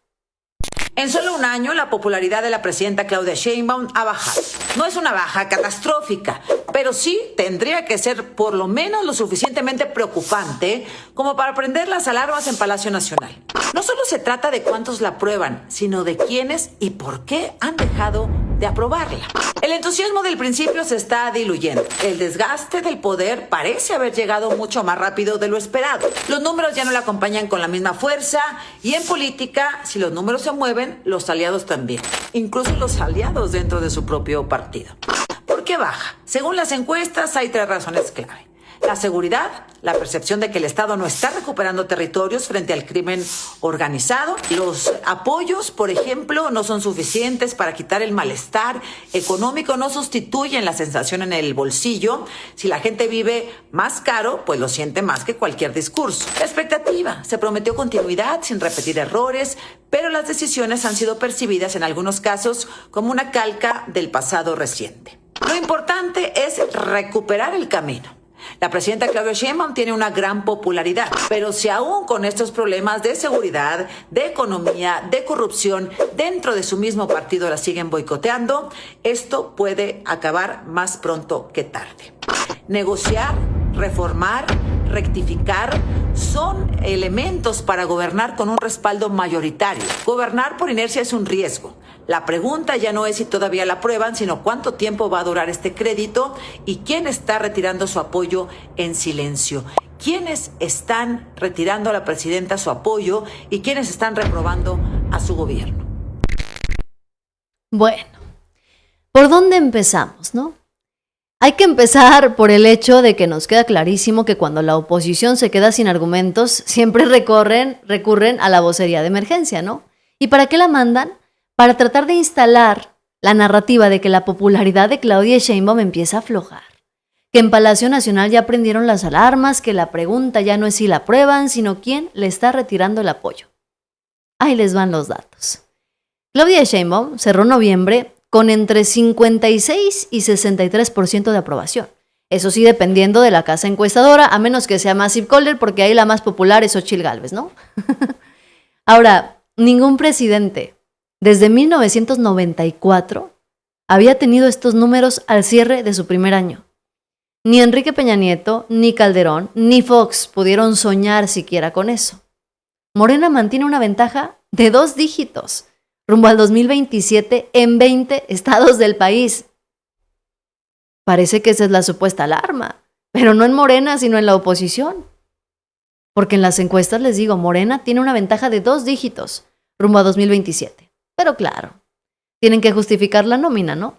En solo un año, la popularidad de la presidenta Claudia Sheinbaum ha bajado. No es una baja catastrófica, pero sí tendría que ser por lo menos lo suficientemente preocupante como para prender las alarmas en Palacio Nacional. No solo se trata de cuántos la aprueban, sino de quiénes y por qué han dejado de aprobarla. El entusiasmo del principio se está diluyendo. El desgaste del poder parece haber llegado mucho más rápido de lo esperado. Los números ya no la acompañan con la misma fuerza y en política, si los números se mueven, los aliados también. Incluso los aliados dentro de su propio partido. ¿Por qué baja? Según las encuestas hay 3 razones clave. La seguridad, la percepción de que el Estado no está recuperando territorios frente al crimen organizado. Los apoyos, por ejemplo, no son suficientes para quitar el malestar económico, no sustituyen la sensación en el bolsillo. Si la gente vive más caro, pues lo siente más que cualquier discurso. La expectativa, se prometió continuidad sin repetir errores, pero las decisiones han sido percibidas en algunos casos como una calca del pasado reciente. Lo importante es recuperar el camino. La presidenta Claudia Sheinbaum tiene una gran popularidad, pero si aún con estos problemas de seguridad, de economía, de corrupción, dentro de su mismo partido la siguen boicoteando, esto puede acabar más pronto que tarde. Negociar, reformar, rectificar son elementos para gobernar con un respaldo mayoritario. Gobernar por inercia es un riesgo. La pregunta ya no es si todavía la aprueban, sino cuánto tiempo va a durar este crédito y quién está retirando su apoyo en silencio. ¿Quiénes están retirando a la presidenta su apoyo y quiénes están reprobando a su gobierno? Bueno, ¿por dónde empezamos, no? Hay que empezar por el hecho de que nos queda clarísimo que cuando la oposición se queda sin argumentos, siempre recurren a la vocería de emergencia, ¿no? ¿Y para qué la mandan? Para tratar de instalar la narrativa de que la popularidad de Claudia Sheinbaum empieza a aflojar, que en Palacio Nacional ya prendieron las alarmas, que la pregunta ya no es si la aprueban, sino quién le está retirando el apoyo. Ahí les van los datos. Claudia Sheinbaum cerró noviembre con entre 56 y 63% de aprobación. Eso sí, dependiendo de la casa encuestadora, a menos que sea Massive Caller, porque ahí la más popular es Xochitl Gálvez, ¿no? Ahora, ningún presidente desde 1994 había tenido estos números al cierre de su primer año. Ni Enrique Peña Nieto, ni Calderón, ni Fox pudieron soñar siquiera con eso. Morena mantiene una ventaja de 2 dígitos rumbo al 2027 en 20 estados del país. Parece que esa es la supuesta alarma, pero no en Morena, sino en la oposición. Porque en las encuestas les digo, Morena tiene una ventaja de 2 dígitos rumbo a 2027. Pero claro, tienen que justificar la nómina, ¿no?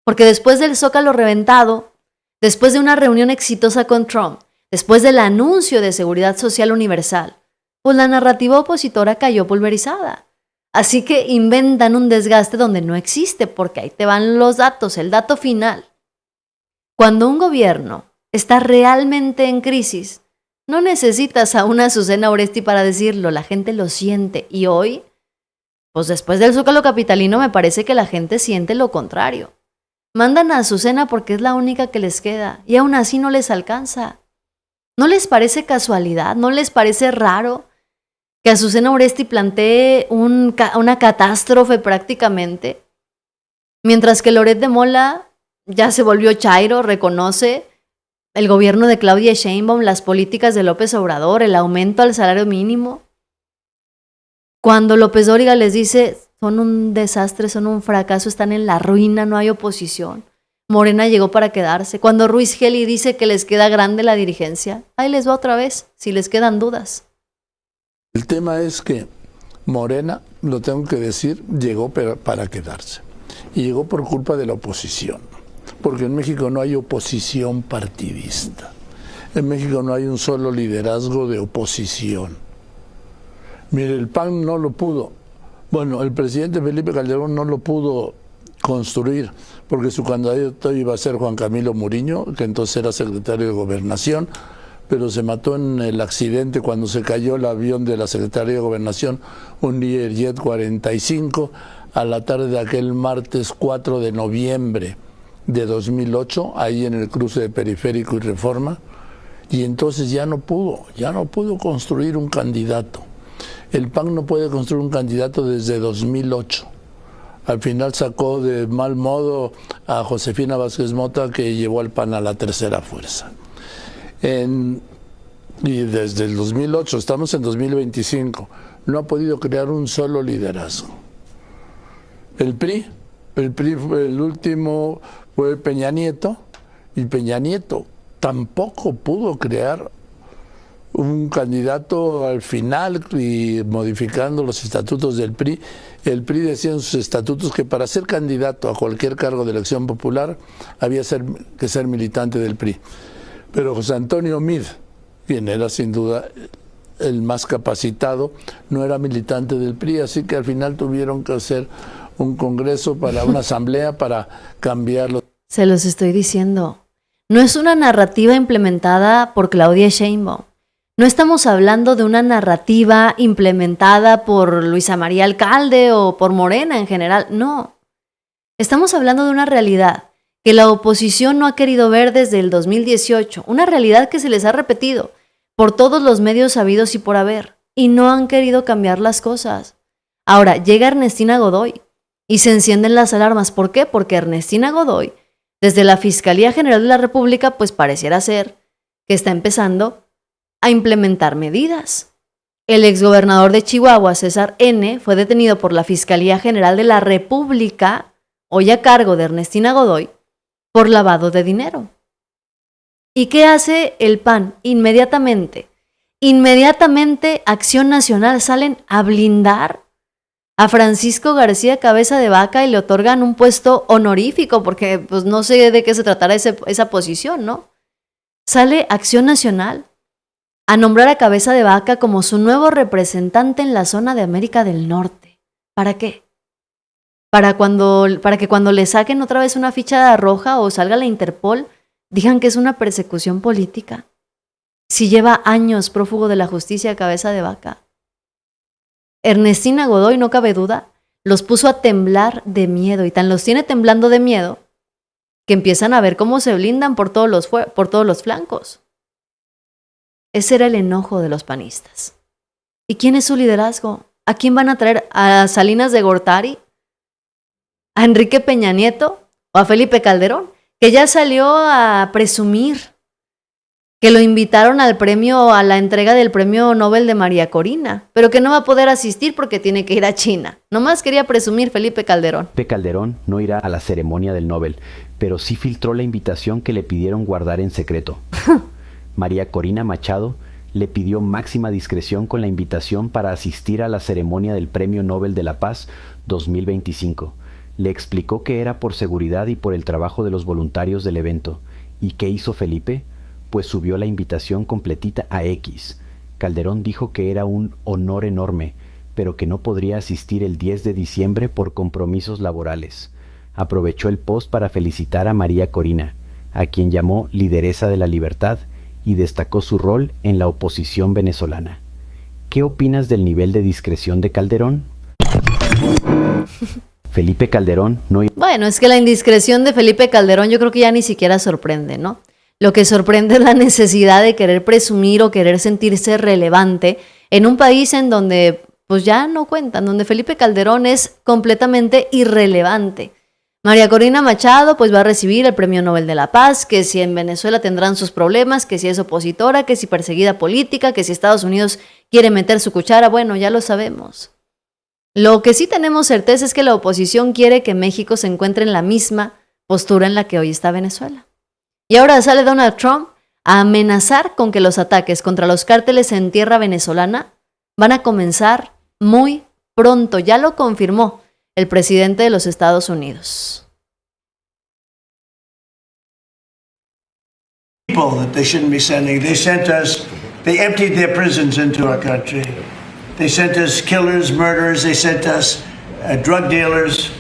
Porque después del Zócalo reventado, después de una reunión exitosa con Trump, después del anuncio de seguridad social universal, pues la narrativa opositora cayó pulverizada. Así que inventan un desgaste donde no existe, porque ahí te van los datos, el dato final. Cuando un gobierno está realmente en crisis, no necesitas a una Susana Oresti para decirlo, la gente lo siente. Y hoy, pues después del Zócalo capitalino me parece que la gente siente lo contrario. Mandan a Azucena porque es la única que les queda y aún así no les alcanza. ¿No les parece casualidad? ¿No les parece raro que Azucena Oresti plantee una catástrofe prácticamente? Mientras que Loret de Mola ya se volvió chairo, reconoce el gobierno de Claudia Sheinbaum, las políticas de López Obrador, el aumento al salario mínimo. Cuando López Dóriga les dice, son un desastre, son un fracaso, están en la ruina, no hay oposición. Morena llegó para quedarse. Cuando Ruiz Geli dice que les queda grande la dirigencia, ahí les va otra vez, si les quedan dudas. El tema es que Morena, lo tengo que decir, llegó para quedarse. Y llegó por culpa de la oposición. Porque en México no hay oposición partidista. En México no hay un solo liderazgo de oposición. Mire, el PAN no lo pudo. Bueno, el presidente Felipe Calderón no lo pudo construir porque su candidato iba a ser Juan Camilo Muriño, que entonces era secretario de Gobernación, pero se mató en el accidente cuando se cayó el avión de la Secretaría de Gobernación, un Learjet 45, a la tarde de aquel martes 4 de noviembre de 2008, ahí en el cruce de Periférico y Reforma, y entonces ya no pudo construir un candidato. El PAN no puede construir un candidato desde 2008. Al final sacó de mal modo a Josefina Vázquez Mota, que llevó al PAN a la tercera fuerza. Y desde el 2008, estamos en 2025, no ha podido crear un solo liderazgo. El PRI fue el último, fue Peña Nieto, y Peña Nieto tampoco pudo crear un candidato al final, y modificando los estatutos del PRI. El PRI decía en sus estatutos que para ser candidato a cualquier cargo de elección popular había que ser militante del PRI. Pero José Antonio Meade, quien era sin duda el más capacitado, no era militante del PRI, así que al final tuvieron que hacer un congreso para una asamblea para cambiarlo. Se los estoy diciendo. No es una narrativa implementada por Claudia Sheinbaum. No estamos hablando de una narrativa implementada por Luisa María Alcalde o por Morena en general. No. Estamos hablando de una realidad que la oposición no ha querido ver desde el 2018. Una realidad que se les ha repetido por todos los medios habidos y por haber. Y no han querido cambiar las cosas. Ahora, llega Ernestina Godoy y se encienden las alarmas. ¿Por qué? Porque Ernestina Godoy, desde la Fiscalía General de la República, pues pareciera ser que está empezando a implementar medidas. El exgobernador de Chihuahua, César N., fue detenido por la Fiscalía General de la República, hoy a cargo de Ernestina Godoy, por lavado de dinero. ¿Y qué hace el PAN? Inmediatamente Acción Nacional salen a blindar a Francisco García Cabeza de Vaca y le otorgan un puesto honorífico, porque pues no sé de qué se tratará esa posición, ¿no? Sale Acción Nacional a nombrar a Cabeza de Vaca como su nuevo representante en la zona de América del Norte. ¿Para qué? Para que cuando le saquen otra vez una ficha roja o salga la Interpol, digan que es una persecución política. Si lleva años prófugo de la justicia Cabeza de Vaca. Ernestina Godoy, no cabe duda, los puso a temblar de miedo y tan los tiene temblando de miedo que empiezan a ver cómo se blindan por todos los flancos. Ese era el enojo de los panistas. ¿Y quién es su liderazgo? ¿A quién van a traer? ¿A Salinas de Gortari? ¿A Enrique Peña Nieto? ¿O a Felipe Calderón? Que ya salió a presumir que lo invitaron a la entrega del premio Nobel de María Corina, pero que no va a poder asistir porque tiene que ir a China. Nomás quería presumir Felipe Calderón. Felipe Calderón no irá a la ceremonia del Nobel, pero sí filtró la invitación que le pidieron guardar en secreto. María Corina Machado le pidió máxima discreción con la invitación para asistir a la ceremonia del Premio Nobel de la Paz 2025. Le explicó que era por seguridad y por el trabajo de los voluntarios del evento. ¿Y qué hizo Felipe? Pues subió la invitación completita a X. Calderón dijo que era un honor enorme, pero que no podría asistir el 10 de diciembre por compromisos laborales. Aprovechó el post para felicitar a María Corina, a quien llamó lideresa de la libertad, y destacó su rol en la oposición venezolana. ¿Qué opinas del nivel de discreción de Calderón? Felipe Calderón no... Bueno, es que la indiscreción de Felipe Calderón yo creo que ya ni siquiera sorprende, ¿no? Lo que sorprende es la necesidad de querer presumir o querer sentirse relevante en un país en donde pues ya no cuentan, donde Felipe Calderón es completamente irrelevante. María Corina Machado pues va a recibir el Premio Nobel de la Paz, que si en Venezuela tendrán sus problemas, que si es opositora, que si perseguida política, que si Estados Unidos quiere meter su cuchara, bueno, ya lo sabemos. Lo que sí tenemos certeza es que la oposición quiere que México se encuentre en la misma postura en la que hoy está Venezuela. Y ahora sale Donald Trump a amenazar con que los ataques contra los cárteles en tierra venezolana van a comenzar muy pronto. Ya lo confirmó el presidente de los Estados Unidos. People that they shouldn't be sending. They emptied their prisons into our country. They sent us killers, murderers. They sent us drug dealers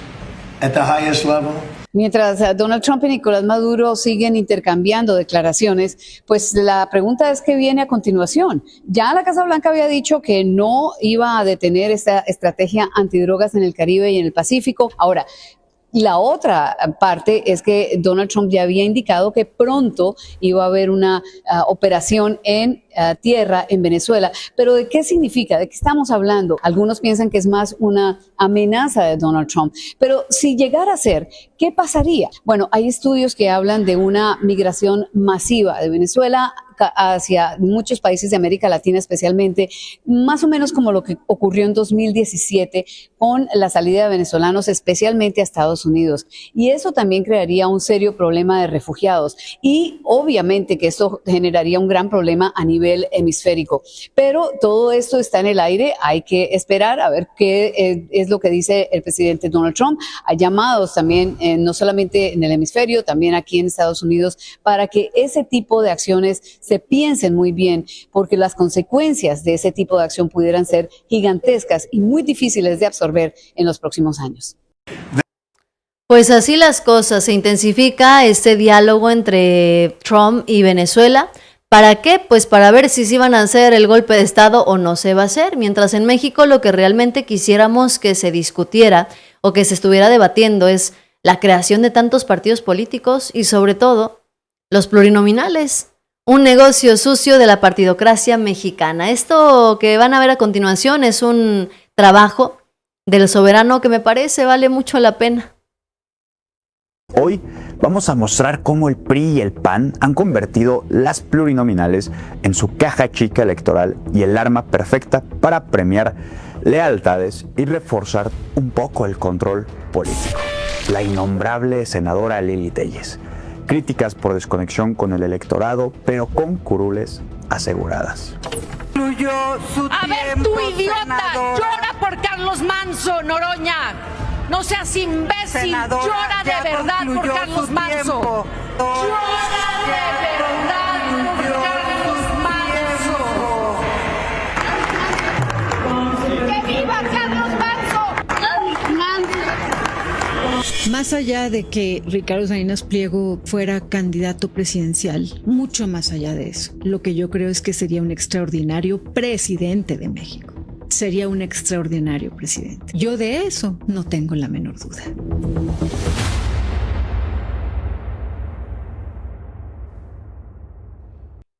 at the highest level. Mientras Donald Trump y Nicolás Maduro siguen intercambiando declaraciones, pues la pregunta es qué viene a continuación. Ya la Casa Blanca había dicho que no iba a detener esta estrategia antidrogas en el Caribe y en el Pacífico. Ahora, la otra parte es que Donald Trump ya había indicado que pronto iba a haber una operación en tierra en Venezuela. Pero ¿de qué significa? ¿De qué estamos hablando? Algunos piensan que es más una amenaza de Donald Trump. Pero si llegara a ser, ¿qué pasaría? Bueno, hay estudios que hablan de una migración masiva de Venezuela hacia muchos países de América Latina especialmente, más o menos como lo que ocurrió en 2017 con la salida de venezolanos especialmente a Estados Unidos. Y eso también crearía un serio problema de refugiados y obviamente que esto generaría un gran problema a nivel nivel hemisférico. Pero todo esto está en el aire, hay que esperar a ver qué es lo que dice el presidente Donald Trump. Hay llamados también, no solamente en el hemisferio, también aquí en Estados Unidos, para que ese tipo de acciones se piensen muy bien, porque las consecuencias de ese tipo de acción pudieran ser gigantescas y muy difíciles de absorber en los próximos años. Pues así las cosas, se intensifica este diálogo entre Trump y Venezuela. ¿Para qué? Pues para ver si se iban a hacer el golpe de Estado o no se va a hacer. Mientras en México lo que realmente quisiéramos que se discutiera o que se estuviera debatiendo es la creación de tantos partidos políticos y sobre todo los plurinominales. Un negocio sucio de la partidocracia mexicana. Esto que van a ver a continuación es un trabajo del soberano que me parece vale mucho la pena. Hoy vamos a mostrar cómo el PRI y el PAN han convertido las plurinominales en su caja chica electoral y el arma perfecta para premiar lealtades y reforzar un poco el control político. La innombrable senadora Lili Téllez. Críticas por desconexión con el electorado, pero con curules aseguradas. A ver, tú idiota, senadora. Llora por Carlos Manso, Noroña. No seas imbécil, senadora, llora de verdad por Carlos Manso. Llora de verdad por Carlos Manso. ¡Que viva Carlos Manso! Más allá de que Ricardo Salinas Pliego fuera candidato presidencial, mucho más allá de eso, lo que yo creo es que sería un extraordinario presidente de México. Sería un extraordinario presidente. Yo de eso no tengo la menor duda.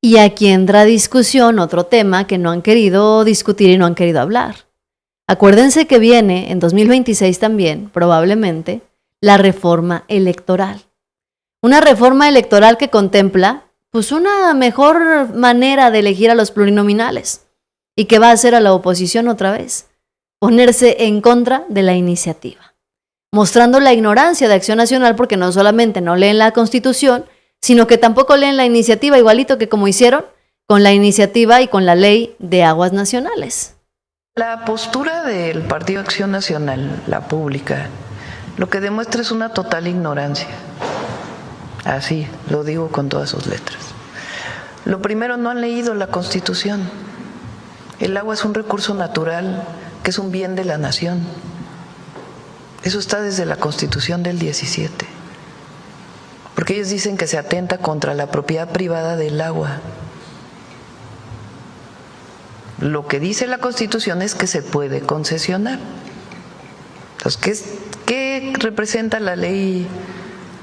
Y aquí entra discusión otro tema que no han querido discutir y no han querido hablar. Acuérdense que viene en 2026 también, probablemente, la reforma electoral. Una reforma electoral que contempla pues una mejor manera de elegir a los plurinominales. ¿Y qué va a hacer a la oposición otra vez? Ponerse en contra de la iniciativa, mostrando la ignorancia de Acción Nacional porque no solamente no leen la Constitución, sino que tampoco leen la iniciativa igualito que como hicieron con la iniciativa y con la ley de aguas nacionales. La postura del Partido Acción Nacional, la pública, lo que demuestra es una total ignorancia. Así, lo digo con todas sus letras. Lo primero, no han leído la Constitución. El agua es un recurso natural, que es un bien de la nación. Eso está desde la Constitución del 17. Porque ellos dicen que se atenta contra la propiedad privada del agua. Lo que dice la Constitución es que se puede concesionar. Entonces, ¿qué representa la ley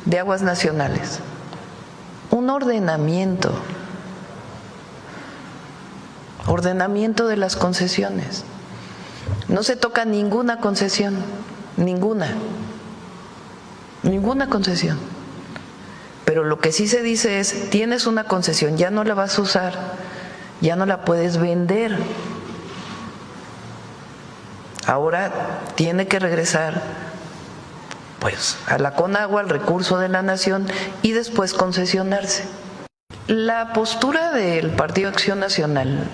de aguas nacionales? Un ordenamiento de las concesiones. No se toca ninguna concesión, ninguna concesión. Pero lo que sí se dice es, tienes una concesión, ya no la vas a usar, ya no la puedes vender. Ahora tiene que regresar pues a la Conagua, al recurso de la nación, y después concesionarse. La postura del Partido Acción Nacional.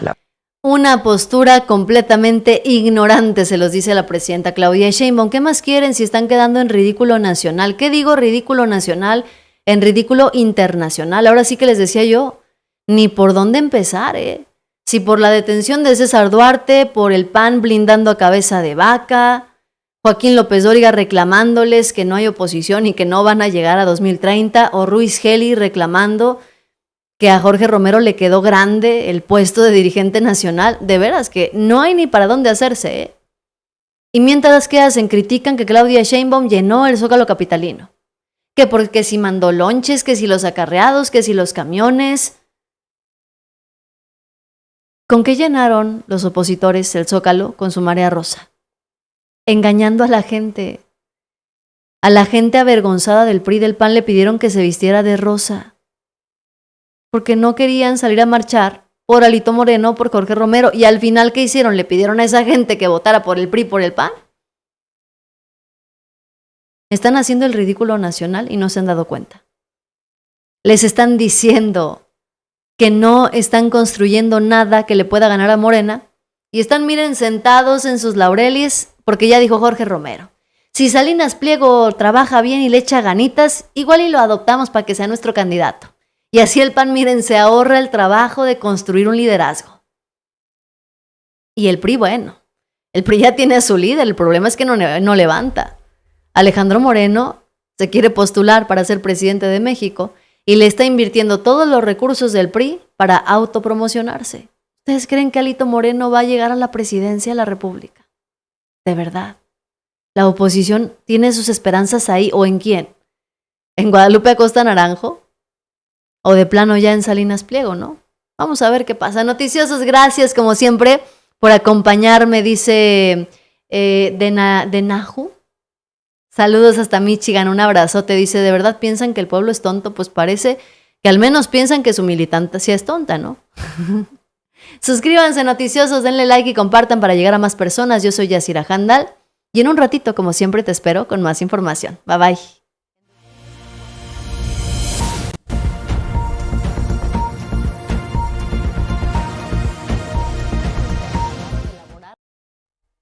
Una postura completamente ignorante, se los dice la presidenta Claudia Sheinbaum. ¿Qué más quieren si están quedando en ridículo nacional? ¿Qué digo ridículo nacional? En ridículo internacional. Ahora sí que les decía yo, ni por dónde empezar, Si por la detención de César Duarte, por el PAN blindando a cabeza de vaca, Joaquín López Dóriga reclamándoles que no hay oposición y que no van a llegar a 2030, o Ruiz Geli reclamando que a Jorge Romero le quedó grande el puesto de dirigente nacional. De veras que no hay ni para dónde hacerse, Y mientras que hacen, critican que Claudia Sheinbaum llenó el Zócalo capitalino. Que porque si mandó lonches, que si los acarreados, que si los camiones. ¿Con qué llenaron los opositores el Zócalo? Con su marea rosa. Engañando a la gente. A la gente avergonzada del PRI y del PAN le pidieron que se vistiera de rosa. Porque no querían salir a marchar por Alito Moreno, por Jorge Romero. Y al final, ¿qué hicieron? Le pidieron a esa gente que votara por el PRI, por el PAN. Están haciendo el ridículo nacional y no se han dado cuenta. Les están diciendo que no están construyendo nada que le pueda ganar a Morena y están, miren, sentados en sus laureles porque ya dijo Jorge Romero. Si Salinas Pliego trabaja bien y le echa ganitas, igual y lo adoptamos para que sea nuestro candidato. Y así el PAN, miren, se ahorra el trabajo de construir un liderazgo. Y el PRI, bueno, el PRI ya tiene a su líder, el problema es que no levanta. Alejandro Moreno se quiere postular para ser presidente de México y le está invirtiendo todos los recursos del PRI para autopromocionarse. ¿Ustedes creen que Alito Moreno va a llegar a la presidencia de la República? De verdad. ¿La oposición tiene sus esperanzas ahí o en quién? ¿En Guadalupe Acosta Naranjo? ¿O de plano ya en Salinas Pliego, no? Vamos a ver qué pasa. Noticiosos, gracias como siempre por acompañarme, dice Denahu. Saludos hasta Michigan, un abrazote. Dice, ¿de verdad piensan que el pueblo es tonto? Pues parece que al menos piensan que su militante sí es tonta, ¿no? Suscríbanse, noticiosos, denle like y compartan para llegar a más personas. Yo soy Yasira Handal y en un ratito, como siempre, te espero con más información. Bye bye.